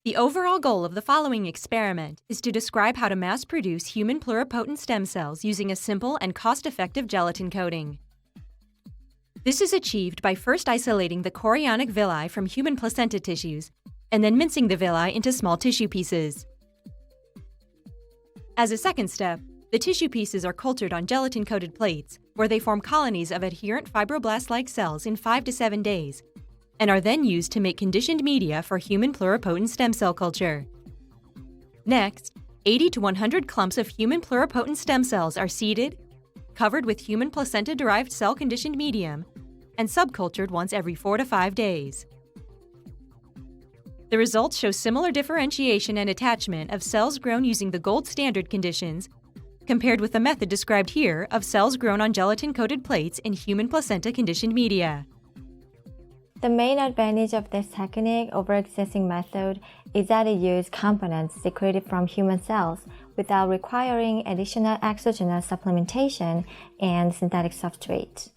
The overall goal of the following experiment is to describe how to mass-produce human pluripotent stem cells using a simple and cost-effective gelatin coating. This is achieved by first isolating the chorionic villi from human placenta tissues and then mincing the villi into small tissue pieces. As a second step, the tissue pieces are cultured on gelatin-coated plates, where they form colonies of adherent fibroblast-like cells in 5 to 7 days, and are then used to make conditioned media for human pluripotent stem cell culture. Next, 80 to 100 clumps of human pluripotent stem cells are seeded, covered with human placenta-derived cell-conditioned medium, and subcultured once every 4 to 5 days. The results show similar differentiation and attachment of cells grown using the gold standard conditions compared with the method described here of cells grown on gelatin-coated plates in human placenta-conditioned media. The main advantage of this technique over existing method is that it uses components secreted from human cells without requiring additional exogenous supplementation and synthetic substrate.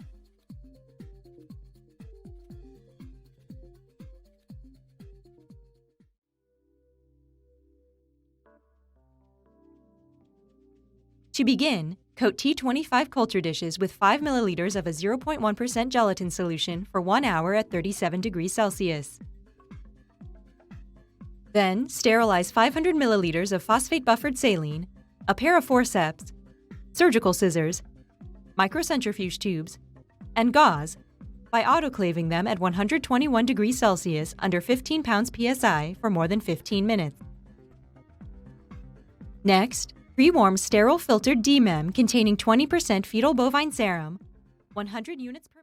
To begin, coat T25 culture dishes with 5 milliliters of a 0.1% gelatin solution for 1 hour at 37 degrees Celsius. Then, sterilize 500 milliliters of phosphate-buffered saline, a pair of forceps, surgical scissors, microcentrifuge tubes, and gauze by autoclaving them at 121 degrees Celsius under 15 pounds psi for more than 15 minutes. Next, pre-warm sterile filtered DMEM containing 20% fetal bovine serum, 100 units per